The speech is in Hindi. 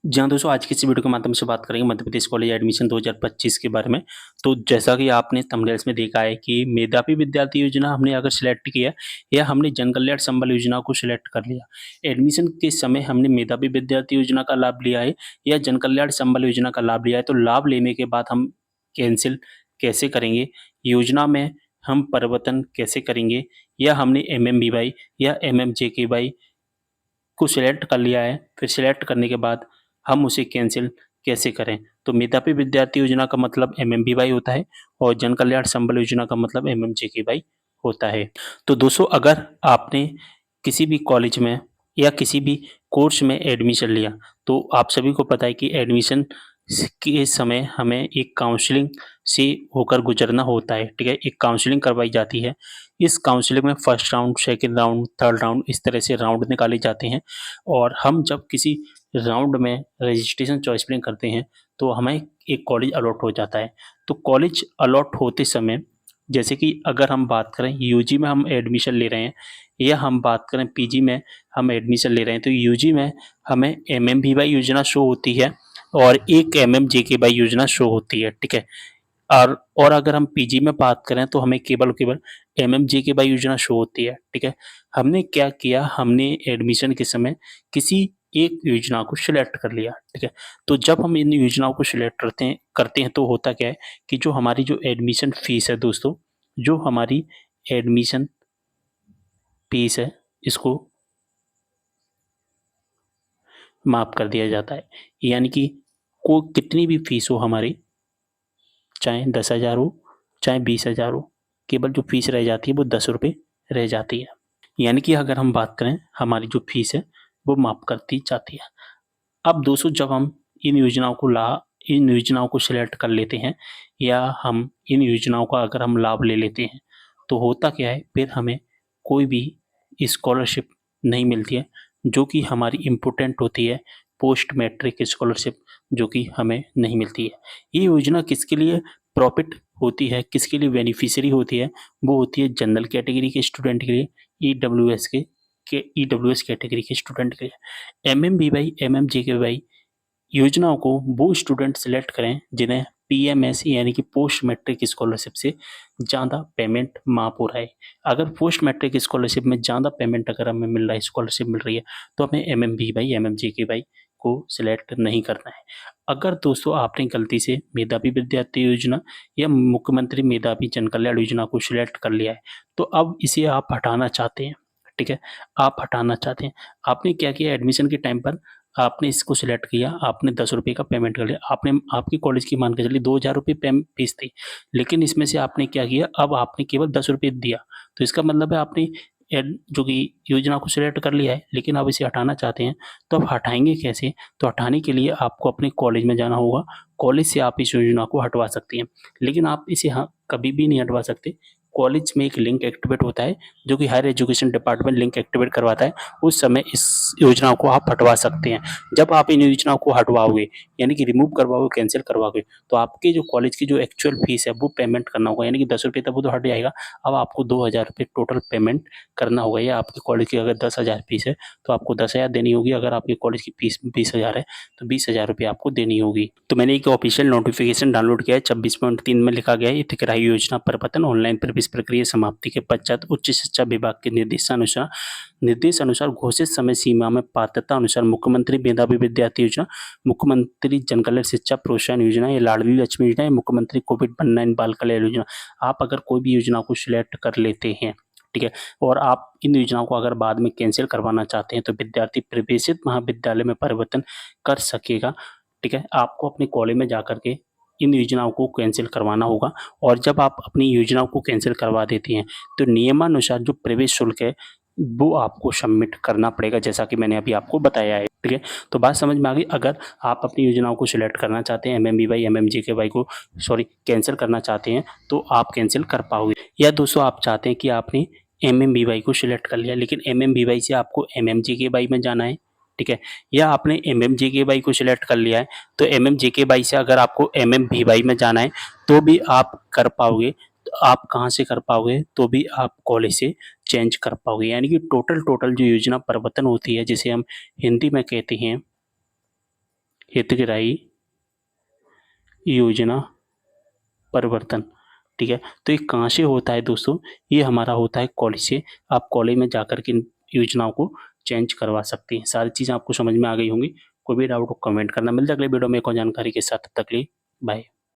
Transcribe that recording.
जी हाँ, दोस्तों आज की इस वीडियो के माध्यम से बात करेंगे मध्य प्रदेश कॉलेज एडमिशन 2025 के बारे में। तो जैसा कि आपने थंबनेल्स में देखा है कि मेधावी विद्यार्थी योजना हमने अगर सिलेक्ट किया या हमने जन कल्याण संबल योजना को सिलेक्ट कर लिया। एडमिशन के समय हमने मेधावी विद्यार्थी योजना का लाभ लिया है या जन कल्याण संबल योजना का लाभ लिया है, तो लाभ लेने के बाद हम कैंसिल कैसे करेंगे? योजना में हम परिवर्तन कैसे करेंगे? या हमने एमएमबीवाई या एमएमजेकेवाई को सिलेक्ट कर लिया है, फिर सिलेक्ट करने के बाद हम उसे कैंसिल कैसे करें? तो मेधावी विद्यार्थी योजना का मतलब एमएमबीवाई होता है और जन कल्याण संबल योजना का मतलब एमएमजेकेवाई होता है। तो दोस्तों अगर आपने किसी भी कॉलेज में या किसी भी कोर्स में एडमिशन लिया, तो आप सभी को पता है कि एडमिशन के समय हमें एक काउंसलिंग से होकर गुजरना होता है, ठीक है? एक काउंसलिंग करवाई जाती है। इस काउंसलिंग में first round, second round, third round इस तरह से राउंड निकाले जाते हैं और हम जब किसी राउंड में रजिस्ट्रेशन चॉइस फिलिंग करते हैं, तो हमें एक कॉलेज अलॉट हो जाता है। तो कॉलेज अलॉट होते समय जैसे कि अगर हम बात करें यूजी में हम एडमिशन ले रहे हैं या हम बात करें पीजी में हम एडमिशन ले रहे हैं, तो यूजी में हमें एमएमवीवाई योजना शो होती है और एक एमएमजेकेवाई योजना शो होती है, ठीक है? और अगर हम पीजी में बात करें तो हमें केवल और केवल एमएमजेकेवाई योजना शो होती है, ठीक है? हमने क्या किया, हमने एडमिशन के समय किसी एक योजना को सिलेक्ट कर लिया, ठीक है? तो जब हम इन योजनाओं को सिलेक्ट करते हैं तो होता क्या है कि जो हमारी जो एडमिशन फीस है दोस्तों, जो हमारी एडमिशन फीस है, इसको माफ़ कर दिया जाता है। यानी कि को कितनी भी फीस हो हमारी, चाहे 10,000 हो, चाहे 20,000 हो, केवल जो फीस रह जाती है वो ₹10 रह जाती है। यानी कि अगर हम बात करें हमारी जो फीस है वो माफ़ कर दी जाती है। अब दोस्तों जब हम इन योजनाओं को सिलेक्ट कर लेते हैं या हम इन योजनाओं का अगर हम लाभ ले लेते हैं, तो होता क्या है फिर हमें कोई भी स्कॉलरशिप नहीं मिलती है, जो कि हमारी इम्पोर्टेंट होती है, पोस्ट मैट्रिक स्कॉलरशिप जो कि हमें नहीं मिलती है। ये योजना किसके लिए प्रॉफिट होती है, किसके लिए बेनिफिशियरी होती है? वो होती है जनरल कैटेगरी के स्टूडेंट के लिए, ईडब्ल्यूएस के ईडब्ल्यूएस कैटेगरी के स्टूडेंट के लिए। एमएमवीवाई, एमएमजेकेवाई योजनाओं को वो स्टूडेंट सेलेक्ट करें जिन्हें पीएमएस यानी कि पोस्ट मैट्रिक स्कॉलरशिप से ज़्यादा पेमेंट माफ़ हो रहा है। अगर पोस्ट मैट्रिक स्कॉलरशिप में ज़्यादा पेमेंट अगर हमें मिल रहा है, स्कॉलरशिप मिल रही है, तो हमें एमएमवीवाई, एमएमजेकेवाई को सिलेक्ट नहीं करना है। अगर दोस्तों आपने गलती से मेधावी विद्यार्थी योजना या मुख्यमंत्री मेधावी जन कल्याण योजना को सिलेक्ट कर लिया है, तो अब इसे आप हटाना चाहते हैं, ठीक है? आप हटाना चाहते हैं। आपने क्या किया एडमिशन के टाइम पर आपने इसको सिलेक्ट किया, आपने ₹10 का पेमेंट कर लिया। आपने आपकी कॉलेज की मान के चलिए ₹2000 फीस थी, लेकिन इसमें से आपने क्या किया, अब आपने केवल ₹10 दिया। तो इसका मतलब है आपने जो कि योजना को सिलेक्ट कर लिया है, लेकिन आप इसे हटाना चाहते हैं, तो आप हटाएँगे कैसे? तो हटाने के लिए आपको अपने कॉलेज में जाना होगा, कॉलेज से आप इस योजना को हटवा सकती हैं। लेकिन आप इसे कभी भी नहीं हटवा सकते। कॉलेज में एक लिंक एक्टिवेट होता है, जो कि higher education department link activate करवाता है, उस समय इस योजना को आप हटवा सकते हैं। जब आप इन योजनाओं को हटवाओगे यानी कि रिमूव करवाओगे, कैंसल करवाओगे, तो आपके जो कॉलेज की जो एक्चुअल फीस है वो पेमेंट करना होगा, यानी कि ₹10 तब वो तो हट जाएगा। अब आपको ₹2000 टोटल पेमेंट करना होगा, या आपके कॉलेज की अगर 10,000 फीस है तो आपको 10,000 देनी होगी, अगर आपके कॉलेज की फीस 20,000 है तो ₹20,000 आपको देनी होगी। तो मैंने एक ऑफिशियल नोटिफिकेशन डाउनलोड किया है, 26.3 में लिखा गया है हितग्राही योजना प्रवर्तन ऑनलाइन प्रवेश प्रक्रिया समाप्ति के पश्चात उच्च शिक्षा विभाग के निर्देशानुसार घोषित समय सीमा में पात्रता अनुसार मुख्यमंत्री मेधावी विद्यार्थी योजना, मुख्यमंत्री जन कल्याण शिक्षा प्रोत्साहन योजना या लाडली लक्ष्मी योजना या मुख्यमंत्री कोविड-19 बाल कल्याण योजना, आप अगर कोई भी योजना को सिलेक्ट कर लेते हैं, ठीक है? और आप इन योजनाओं को अगर बाद में कैंसल करवाना चाहते हैं, तो विद्यार्थी प्रवेशित महाविद्यालय में परिवर्तन कर सकेगा, ठीक है? आपको अपने कॉलेज में जाकर के इन योजनाओं को कैंसल करवाना होगा और जब आप अपनी योजनाओं को कैंसल करवा देती हैं, तो नियमानुसार जो प्रवेश शुल्क है, वो आपको सबमिट करना पड़ेगा, जैसा कि मैंने अभी आपको बताया है, ठीक है? तो बात समझ में आ गई? अगर आप अपनी योजनाओं को सिलेक्ट करना चाहते हैं, एमएमवीवाई, एमएमजेकेवाई को कैंसल करना चाहते हैं, तो आप कैंसल कर पाओगे। या दोस्तों आप चाहते हैं कि आपने एमएमवीवाई को सिलेक्ट कर लिया, लेकिन एमएमवीवाई से आपको एमएमजेकेवाई में जाना है, ठीक है? या आपने एमएमजेकेवाई को सिलेक्ट कर लिया है, तो एमएमजेकेवाई से अगर आपको एमएमवीवाई में जाना है, तो भी आप कर पाओगे। तो आप कहाँ से कर पाओगे? तो भी आप कॉलेज से चेंज कर पाओगे। यानी कि टोटल टोटल जो योजना परिवर्तन होती है, जिसे हम हिंदी में कहते हैं हितग्राही योजना परिवर्तन। ठीक है, तो ये कहाँ से होता है दोस्तों? ये हमारा होता है कॉलेज से। आप कॉलेज में जाकर के इन योजनाओं को चेंज करवा सकते हैं। सारी चीज़ें आपको समझ में आ गई होंगी। कोई भी डाउट हो कमेंट करना। मिलते हैं अगले वीडियो में एक और जानकारी के साथ। तब तक के लिए बाय।